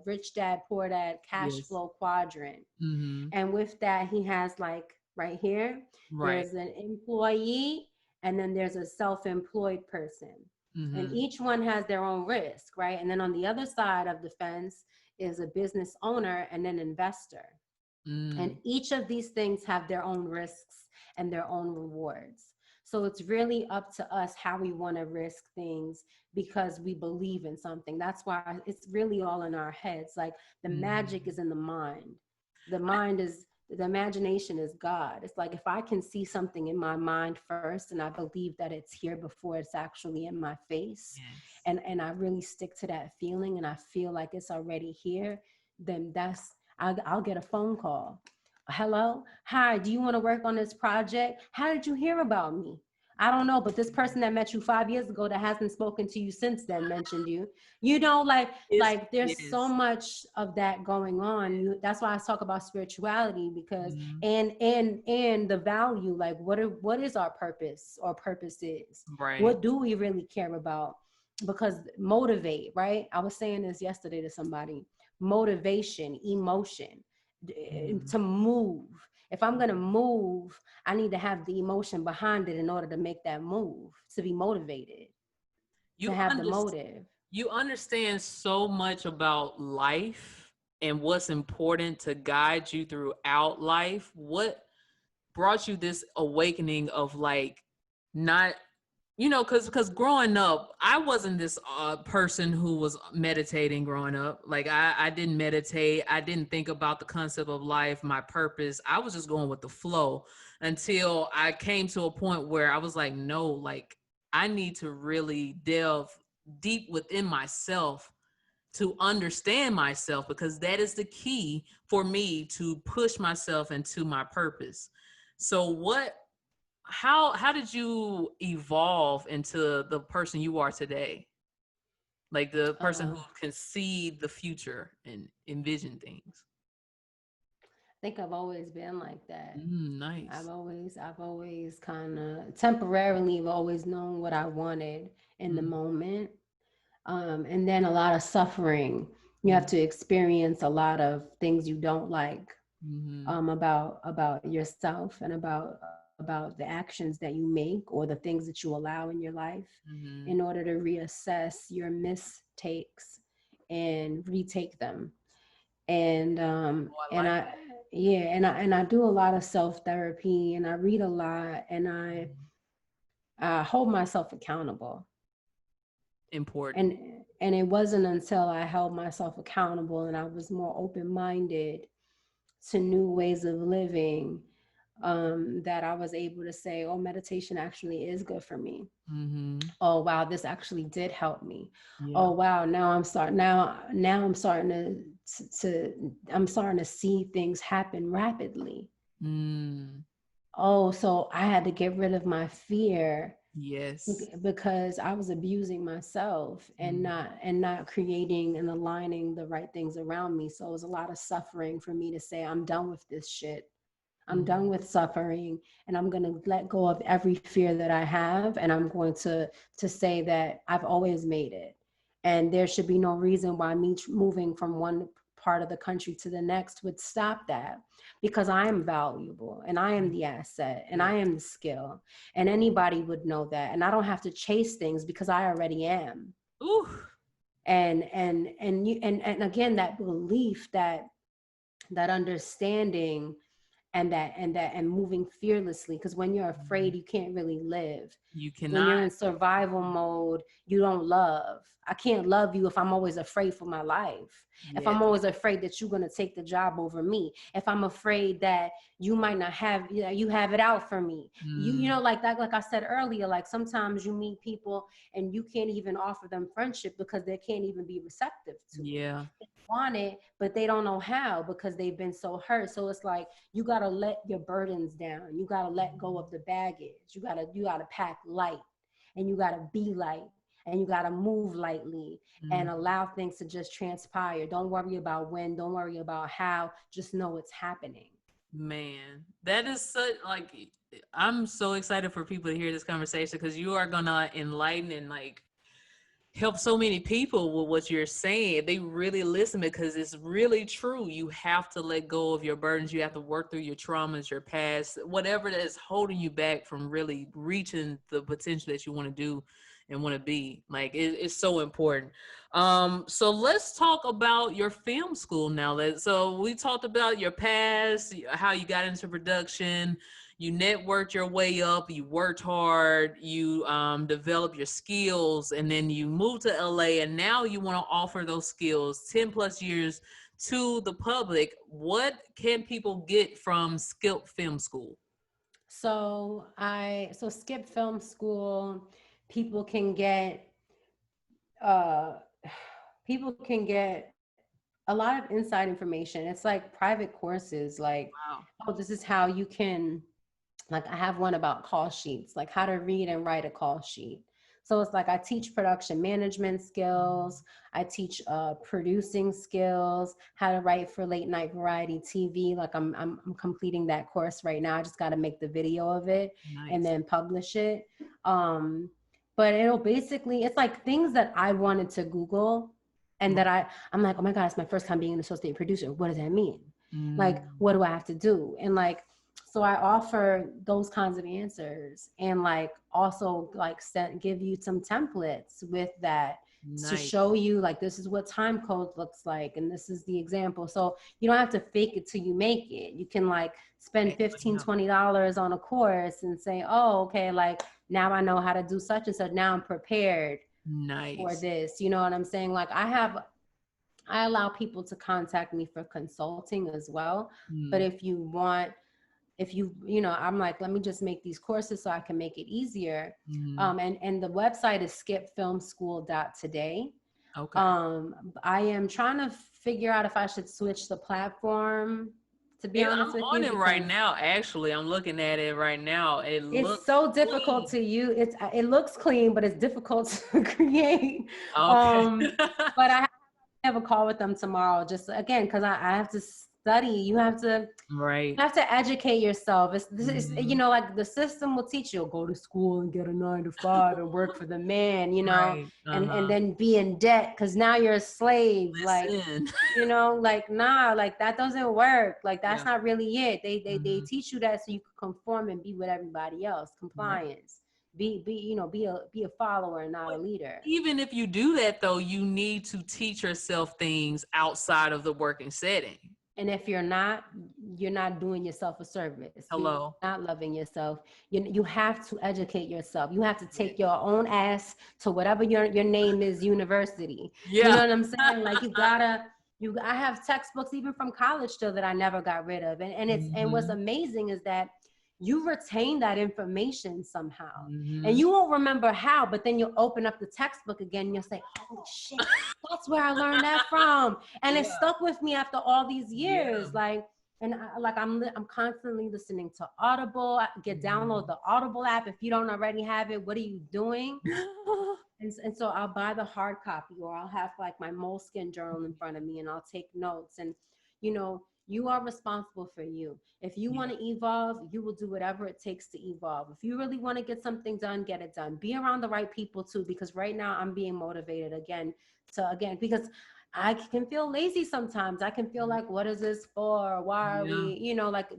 Rich Dad Poor Dad Cash Yes. Flow Quadrant. Mm-hmm. And with that, he has, like, right here, Right. there's an employee, and then there's a self-employed person. And Mm-hmm. each one has their own risk, right? And then on the other side of the fence is a business owner and an investor. And Mm. each of these things have their own risks and their own rewards. So it's really up to us how we want to risk things because we believe in something. That's why it's really all in our heads. Like, the magic Mm. is in the mind. The I, mind is, the imagination is God. It's like, if I can see something in my mind first and I believe that it's here before it's actually in my face, yes. and I really stick to that feeling and I feel like it's already here, then I'll get a phone call. Hello, hi, do you want to work on this project? How did you hear about me? I don't know, but this person that met you 5 years ago that hasn't spoken to you since then mentioned you. You know, Yes. like there's so Yes. much of that going on. That's why I talk about spirituality, because Mm. and the value, like, what is our purpose, or purpose is? Right. What do we really care about? Because motivate, right? I was saying this yesterday to somebody. Motivation, emotion, Mm. to move. If I'm going to move, I need to have the emotion behind it in order to make that move, to be motivated, to You have the understand. motive. You understand so much about life and what's important to guide you throughout life. What brought you this awakening of, like, not, because growing up, I wasn't this person who was meditating growing up. Like, I didn't meditate. I didn't think about the concept of life, my purpose. I was just going with the flow until I came to a point where I was like, no, like, I need to really delve deep within myself to understand myself, because that is the key for me to push myself into my purpose. So how did you evolve into the person you are today? Like the person who Uh, can see the future and envision things. I think I've always been like that. Nice. I've always kind of temporarily have always known what I wanted in the Mm, moment. And then a lot of suffering. You have mm, to experience a lot of things you don't like, mm-hmm, about yourself and about the actions that you make or the things that you allow in your life in mm-hmm. order to reassess your mistakes and retake them. And Oh, I like I yeah, and I do a lot of self therapy, and I read a lot, and that. I hold myself accountable. Important. And it wasn't until I held myself accountable and I was more open minded to new ways of living, that I was able to say, oh, meditation actually is good for me. Mm-hmm. Oh wow, this actually did help me. Yeah. Oh wow, now I'm starting I'm starting to see things happen rapidly. Mm. Oh, so I had to get rid of my fear Yes. because I was abusing myself and Mm. not creating and aligning the right things around me. So it was a lot of suffering for me to say, I'm done with this shit. I'm done Mm-hmm. with suffering, and I'm going to let go of every fear that I have, and I'm going to say that I've always made it. And there should be no reason why me moving from one part of the country to the next would stop that, because I am valuable and I am the asset and I Yes. am the skill, and anybody would know that, and I don't have to chase things because I already am. Ooh. And again, that belief, that understanding, and moving fearlessly, because when you're Mhm. afraid you can't really live. You When you're cannot. in survival mode, you don't love. I can't love you if I'm always afraid for my life, if I'm Yes. always afraid that you're going to take the job over me, if I'm afraid that you might not have, you have it out for me. You Mm. know, like that, like I said earlier, like sometimes you meet people and you can't even offer them friendship because they can't even be receptive to it. Yeah. Want it, but they don't know how because they've been so hurt. So it's like you gotta let your burdens down. You gotta let go of the baggage. You gotta pack light, and you gotta be light, and you gotta move lightly and Mm. allow things to just transpire. Don't worry about when. Don't worry about how. Just know it's happening. Man, that is such like I'm so excited for people to hear this conversation because you are gonna enlighten and like help so many people with what you're saying. They really listen because it's really true. You have to let go of your burdens. You have to work through your traumas, your past, whatever that is holding you back from really reaching the potential that you want to do and want to be. Like it's so important. So let's talk about your film school now. So we talked about your past, how you got into production, you networked your way up, you worked hard, you developed your skills, and then you moved to LA, and now you want to offer those skills 10 plus years to the public. What can people get from Skip Film School? So skip film school. People can get uh people can get a lot of inside information. It's like private courses, like, Wow. oh, this is how you can, like, I have one about call sheets, like how to read and write a call sheet. So it's like I teach production management skills, I teach producing skills, how to write for late night variety TV. Like I'm completing that course right now. I just got to make the video of it and Nice. then publish it. Um, but it'll basically, it's like things that I wanted to Google, and that I'm like, oh my God, it's my first time being an associate producer. What does that mean? Like, Mm, what do I have to do? And like, so I offer those kinds of answers, and like also like give you some templates with that to nice. show you like this is what time code looks like, and this is the example. So you don't have to fake it till you make it. You can like spend Actually, 15 no. $20 on a course and say, oh, okay, like now I know how to do such and such. Now I'm prepared for Nice. this. You know what I'm saying? Like I allow people to contact me for consulting as well. But Mm, if you I'm like, let me just make these courses so I can make it easier. mm, And the website is skipfilmschool.today. okay. I am trying to figure out if I should switch the platform to be honest I'm with on you, it right because now. Actually, I'm looking at it right now. It it's looks so difficult clean. to use. It looks clean, but it's difficult to create. Okay. But I have a call with them tomorrow, just again, because I have to study. Right. You have to educate yourself. Mhm. Like the system will teach you, go to school and get a 9 to 5 and work for the man, Right. and Uh-huh. then be in debt because now you're a slave. Like, Listen. like, nah, like that doesn't work. Like, that's Yeah. not really it. They Mhm. teach you that so you can conform and be with everybody else. Right. Compliance. Be a follower and not a But leader. even if you do that, though, you need to teach yourself things outside of the working setting. And if you're not doing yourself a service. You're Hello. not loving yourself. You have to educate yourself. You have to Yeah. take your own ass to whatever your name is, university. You know Yeah. what I'm saying? Like, I have textbooks even from college still that I never got rid of. And what's Mhm. amazing is that you retain that information somehow. And Mhm. you won't remember how, but then you'll open up the textbook again and you'll say, holy shit, that's where I learned that from. And it Yeah. stuck with me after all these Yeah. years. I'm constantly listening to Audible. Download the Audible app. If you don't already have it, what are you doing? And so I'll buy the hard copy, or I'll have like my moleskin journal in front of me and I'll take notes. And you are responsible for you. If you Yeah. want to evolve, you will do whatever it takes to evolve. If you really want to get something done, get it done. Be around the right people too, because right now I'm being motivated because I can feel lazy sometimes. I can feel like, what is this for? Why are Yeah. we, like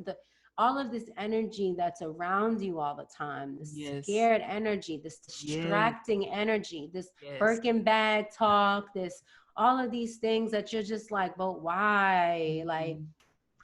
all of this energy that's around you all the time, this Yes. scared energy, this Yes. distracting energy, this Yes. Birkin bag talk, this all of these things that you're just like, but why? Like, Mhm.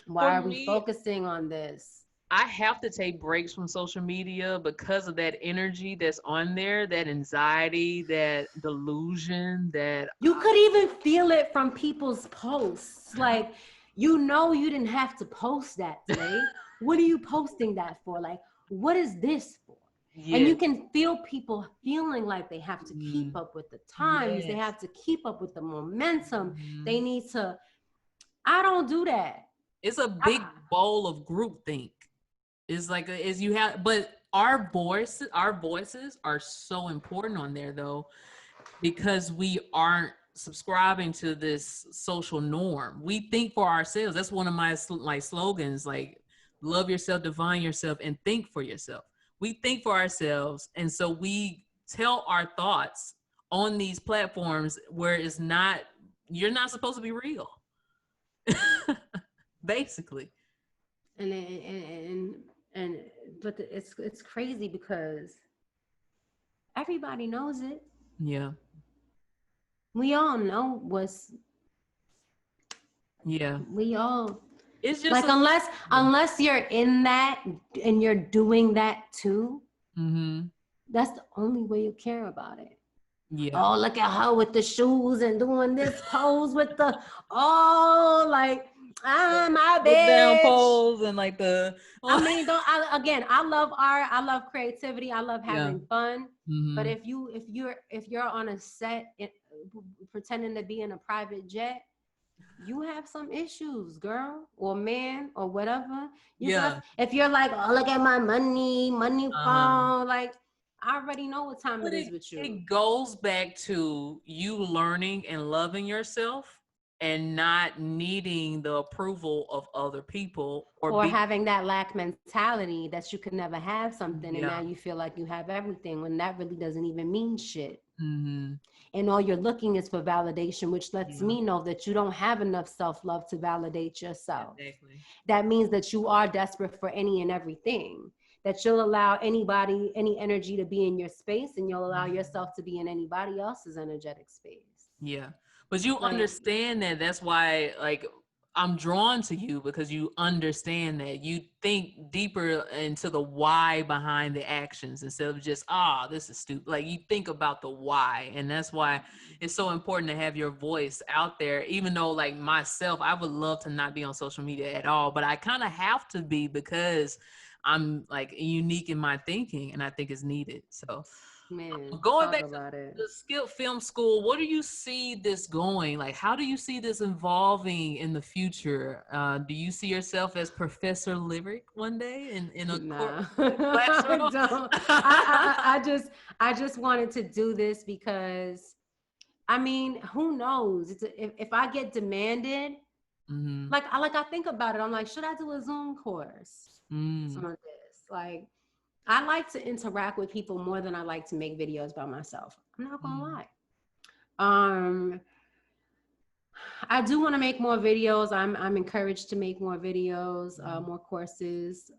For why are we me, focusing on this? I have to take breaks from social media because of that energy that's on there, that anxiety, that delusion, that You could even feel it from people's posts. Like, you didn't have to post that today. What are you posting that for? Like, what is this for? And you yes. can feel people feeling like they have to keep Mm. up with the times. They Yes. have to keep up with the momentum. They Mhm. need to. I don't do that. It's a big bowl of groupthink. It's like as you have, but our voices are so important on there though, because we aren't subscribing to this social norm. We think for ourselves. That's one of my like slogans, like love yourself, divine yourself, and think for yourself. We think for ourselves, and so we tell our thoughts on these platforms where it's not. You're not supposed to be real, basically. And but it's crazy because everybody knows it. Yeah, We all know yeah. we all It's just like, a. unless you're in that and you're doing that too, Mm-hmm. that's the only way you care about it. Yeah. Oh, look at her with the shoes and doing this pose with the, oh, like, I'm my Look down bitch. pose and like the. I mean, I love art, I love creativity, I love Yeah. having fun. But Mm-hmm. if you're on a set pretending to be in a private jet, you have some issues, girl, or man, or whatever. You got, Yeah. if you're like, oh, look at my money Uh-huh. phone, like, I already know what time But it it, is with you. it goes back to you learning and loving yourself and not needing the approval of other people or Or be. having that lack mentality that you could never have something and now Yeah. you feel like you have everything when that really doesn't even mean shit. Mm-hmm. And all you're looking is for validation, which lets Yeah. me know that you don't have enough self-love to validate yourself. Exactly. That means that you are desperate for any and everything, that you'll allow anybody, any energy to be in your space, and you'll allow Mhm. yourself to be in anybody else's energetic space. Yeah. But you Like, understand that. That's why, like, I'm drawn to you because you understand that. You think deeper into the why behind the actions instead of just, this is stupid. Like, you think about the why. And that's why it's so important to have your voice out there. Even though, like, myself, I would love to not be on social media at all, but I kind of have to be because I'm like unique in my thinking and I think it's needed. So, Man, Going talk back to about it. the Skip Film School, what do you see this going? Like, how do you see this evolving in the future? Do you see yourself as Professor Lyric one day in a Nah, I classroom? don't. I just wanted to do this because, I mean, who knows? If I get demanded, Mm-hmm. like I think about it. I'm like, should I do a Zoom course? Some Mm. of this, like, I like to interact with people more than I like to make videos by myself. I'm not gonna Mm. lie. Um, I do want to make more videos. I'm encouraged to make more videos, Mm. more courses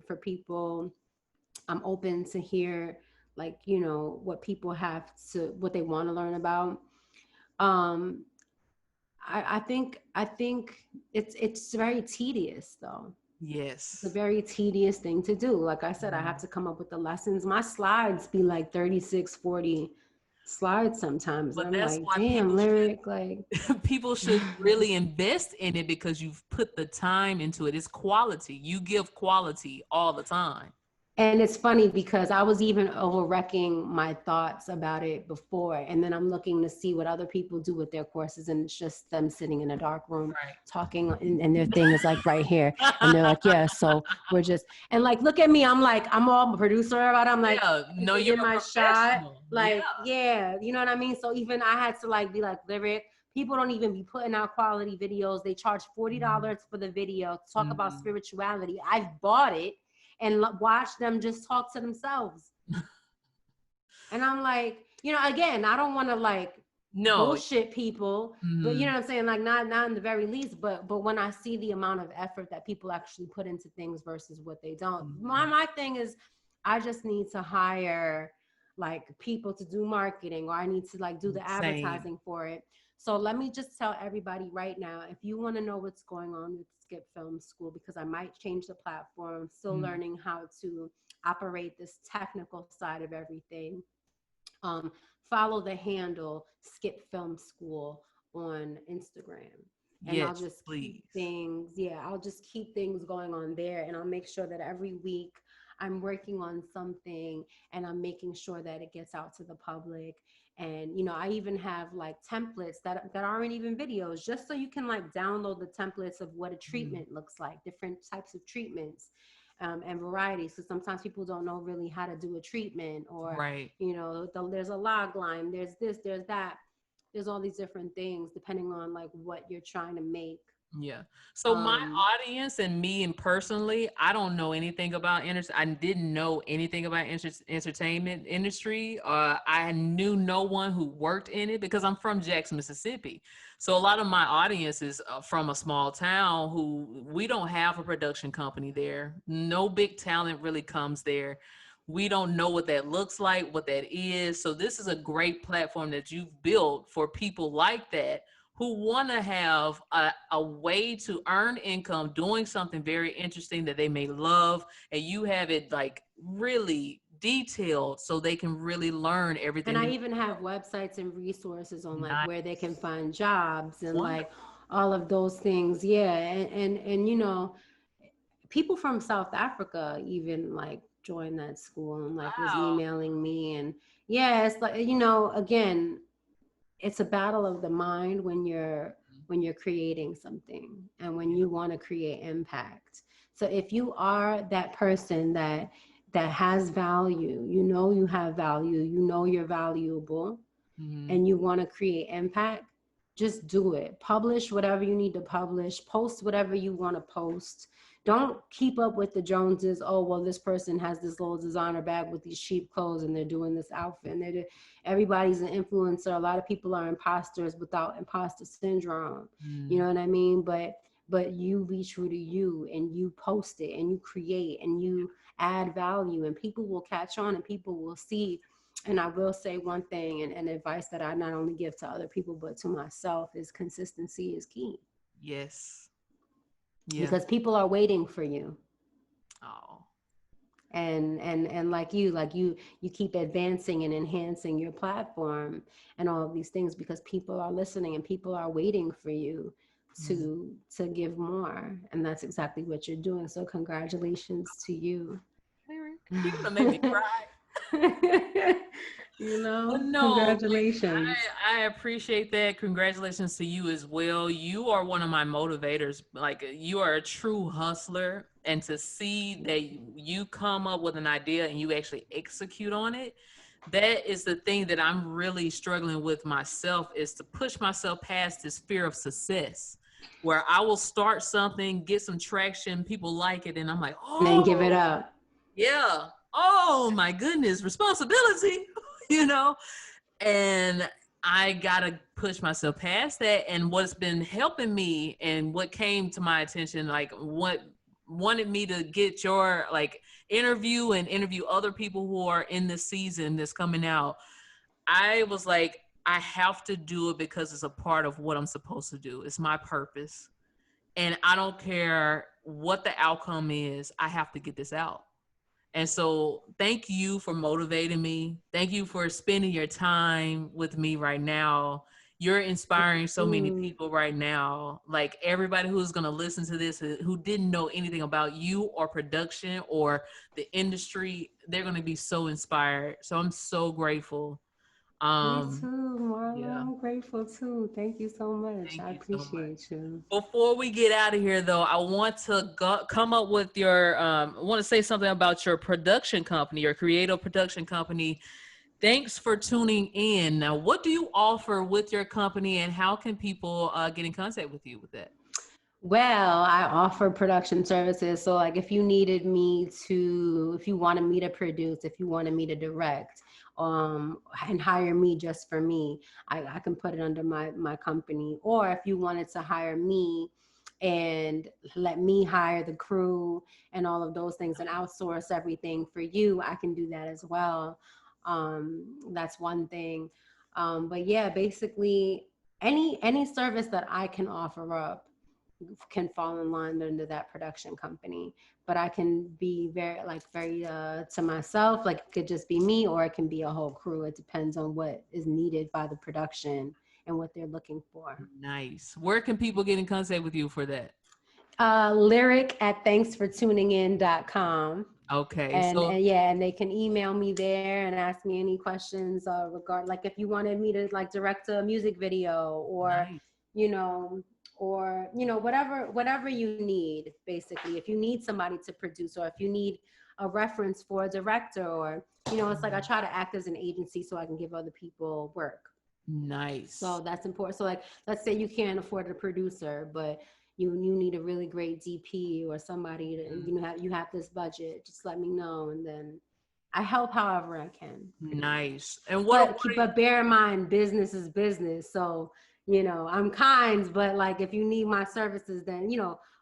for people. I'm open to hear, like, what people have to, what they want to learn about. Um, I think it's very tedious though. It's a Yes. very tedious thing to do. Like I said, I have Mm. to come up with the lessons. My slides be like 36, 40 slides sometimes. And But I'm that's like, why damn, lyric, like. people should really invest in it because you've put the time into it. It's quality. You give quality all the time. And it's funny because I was even over wrecking my thoughts about it before. And then I'm looking to see what other people do with their courses. And it's just them sitting in a dark room talking. And their thing is like right here. And they're like, yeah, so we're just, and like, look at me. I'm like, I'm all producer about it. I'm like, Yeah, you no, you're get a my shot. professional. Yeah. Like, yeah, you know what I mean? So even I had to like be like, lyric. People don't even be putting out quality videos. They charge $40 for the video to talk about Mm. spirituality. I've bought it and watch them just talk to themselves. And I'm like, again, I don't want to like No. bullshit people, but you know Mm. what I'm saying? Like not in the very least, but when I see the amount of effort that people actually put into things versus what they don't. Mm. My thing is I just need to hire like people to do marketing, or I need to like do the Same. advertising for it. So let me just tell everybody right now, if you want to know what's going on with Skip Film School, because I might change the platform, still Mm. learning how to operate this technical side of everything. um, Follow the handle Skip Film School on Instagram. And I'll Yes, just keep please. things, yeah, I'll just keep things going on there. And I'll make sure that every week I'm working on something and I'm making sure that it gets out to the public. And, I even have like templates that aren't even videos, just so you can like download the templates of what a Mm. treatment looks like, different types of treatments. And varieties. So sometimes people don't know really how to do a treatment, or Right. there's a log line, there's this, there's that, there's all these different things depending on like what you're trying to make. Yeah. So my um audience and me and personally, I don't know anything about I didn't know anything about entertainment industry. I knew no one who worked in it because I'm from Jackson, Mississippi. So a lot of my audience is from a small town who we don't have a production company there. No big talent really comes there. We don't know what that looks like, what that is. So this is a great platform that you've built for people like that who want to have a way to earn income doing something very interesting that they may love, and you have it like really detailed so they can really learn everything and I they even have websites and resources on like nice. where they can find jobs and like Wonderful. all of those things. Yeah. And people from South Africa even like joined that school and like was Wow. emailing me. And yeah, it's like, again, it's a battle of the mind when you're creating something and when Yeah. you want to create impact. So if you are that person that has value, you have value, you're valuable, Mm-hmm. and you want to create impact, just do it. Publish whatever you need to publish, post whatever you want to post. Don't keep up with the Joneses. Oh, well, this person has this little designer bag with these cheap clothes and they're doing this outfit. And everybody's an influencer. A lot of people are imposters without imposter syndrome. You Mm. know what I mean? But you be true to you and you post it and you create and you add value, and people will catch on and people will see. And I will say one thing, and advice that I not only give to other people but to myself, is consistency is key, Yes. Yeah. because people are waiting for you. Oh. And like you keep advancing and enhancing your platform and all of these things because people are listening and people are waiting for you Mm. to give more, and that's exactly what you're doing. So congratulations to you. You're gonna make me cry. You But know, no, like congratulations. I appreciate that. Congratulations to you as well. You are one of my motivators. Like you are a true hustler, and to see that you come up with an idea and you actually execute on it, that is the thing that I'm really struggling with myself, is to push myself past this fear of success, where I will start something, get some traction, people like it, and I'm like, And then give it oh up. yeah, oh my goodness, responsibility, you know. And I gotta push myself past that. And what's been helping me and what came to my attention, like what wanted me to get your like interview and interview other people who are in this season that's coming out, I was like, I have to do it because it's a part of what I'm supposed to do. It's my purpose. And I don't care what the outcome is, I have to get this out. And so thank you for motivating me. Thank you for spending your time with me right now. You're inspiring so many people right now. Like everybody who's going to listen to this who didn't know anything about you or production or the industry, they're going to be so inspired. So I'm so grateful. Me too, Marla. Yeah, I'm grateful too. Thank you so much. thank I you so much. appreciate you. Before we get out of here, though, I want to come up with your. I want to say something about your production company, your creative production company. Thanks for tuning in. Now, what do you offer with your company, and how can people get in contact with you with that? Well, I offer production services. So, like, if you needed me to, if you wanted me to produce, if you wanted me to direct, and hire me just for me, I can put it under my company. Or if you wanted to hire me and let me hire the crew and all of those things and outsource everything for you, I can do that as well. That's one thing. But yeah, basically any service that I can offer up can fall in line under that production company. But I can be very to myself, like it could just be me or it can be a whole crew. It depends on what is needed by the production and what they're looking for. Nice. Where can people get in contact with you for that? Lyric at thanksfortuninginc.com. Okay, And yeah, and they can email me there and ask me any questions like if you wanted me to like direct a music video or nice. you know whatever you need. Basically, if you need somebody to produce or if you need a reference for a director, or it's like I try to act as an agency so I can give other people work. So Nice. that's important. So like, let's say you can't afford a producer, but you need a really great DP or somebody to, you have this budget. Just let me know, and then I help however I can, pretty much. Nice. And But bear in mind, business is business. So I'm kind, but like if you need my services, then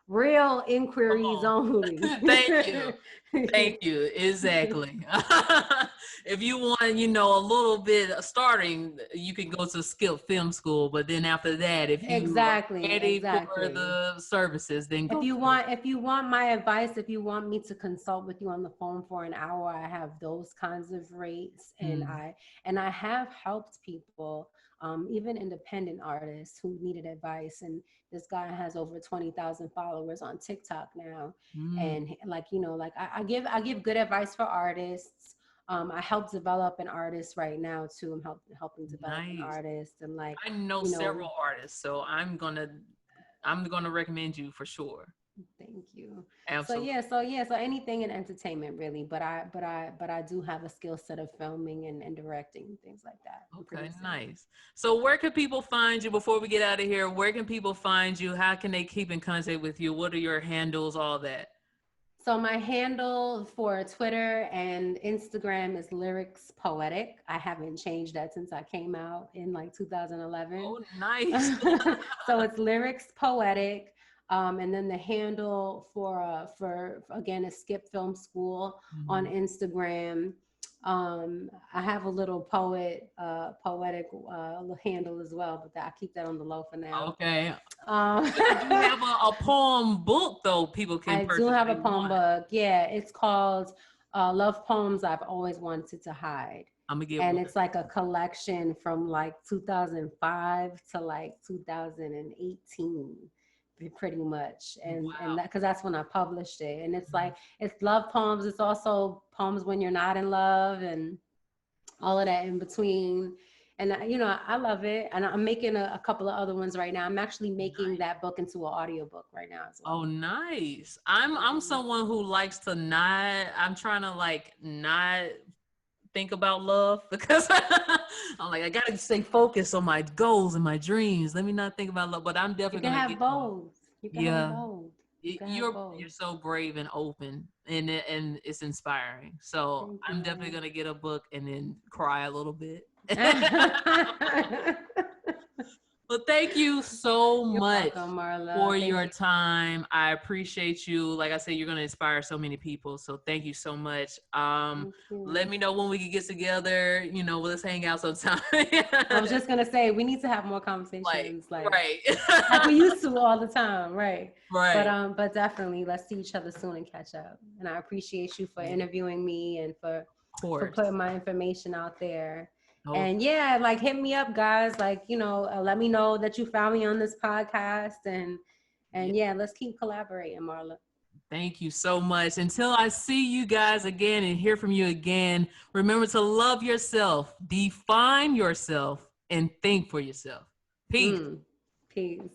real come inquiries on. only. Thank you. Thank you. Exactly. If you want, a little bit of starting, you can go to skilled film school. But then after that, if you are Exactly, ready for exactly. the services, then If go you to. want, if you want my advice, if you want me to consult with you on the phone for an hour, I have those kinds of rates, and Mm, I have helped people, even independent artists who needed advice. And this guy has over 20,000 followers on TikTok now, mm, and like like I give good advice for artists. I help develop an artist right now too. I'm helping develop an nice. artist, and like I know you know several artists, so I'm gonna recommend you for sure. Thank you. So Absolutely. yeah, so anything in entertainment really, but I do have a skill set of filming and directing things like that and Okay, producing. nice. So where can people find you before we get out of here? Where can people find you? How can they keep in contact with you? What are your handles? All that. So my handle for Twitter and Instagram is Lyrics Poetic. I haven't changed that since I came out in like 2011. Oh, nice. So it's Lyrics Poetic. And then the handle for again is Skip Film School on Mhm. Instagram. I have a little poetic handle as well, but I keep that on the low for now. Okay. Um, But you do have a poem book, though, people can I do purchase if have a they poem want. book. Yeah, it's called Love Poems I've Always Wanted to Hide. I'm going to get And one. it's like a collection from like 2005 to like 2018. pretty much. And Wow. that, because that's when I published it. And it's like, it's love poems. It's also poems when you're not in love and all of that in between. And I love it. And I'm making a couple of other ones right now. I'm actually making that book into an audiobook right now as well. Oh, nice. I'm someone who likes to not, I'm trying to like not think about love because I'm like, I gotta stay focused on my goals and my dreams. Let me not think about love, but I'm You definitely can gonna have get both. You can have yeah. both. You can have You're both. so brave and open, and it's inspiring. So Thank I'm definitely you. gonna get a book and then cry a little bit. But thank you so You're much welcome, Marla. for Thank your you. time. I appreciate you. Like I said, you're gonna inspire so many people. So thank you so much. Thank Let you. me know when we can get together. Let's hang out sometime. I was just gonna say we need to have more Like, conversations, right. like we used to all the time, right? Right. But definitely let's see each other soon and catch up. And I appreciate you for interviewing me and for Of course. putting my information out there. Oh, And yeah, like hit me up, guys. Like let me know that you found me on this podcast, and yeah, let's keep collaborating, Marla. thank you so much. Until I see you guys again and hear from you again, remember to love yourself, define yourself, and think for yourself. Peace. Peace.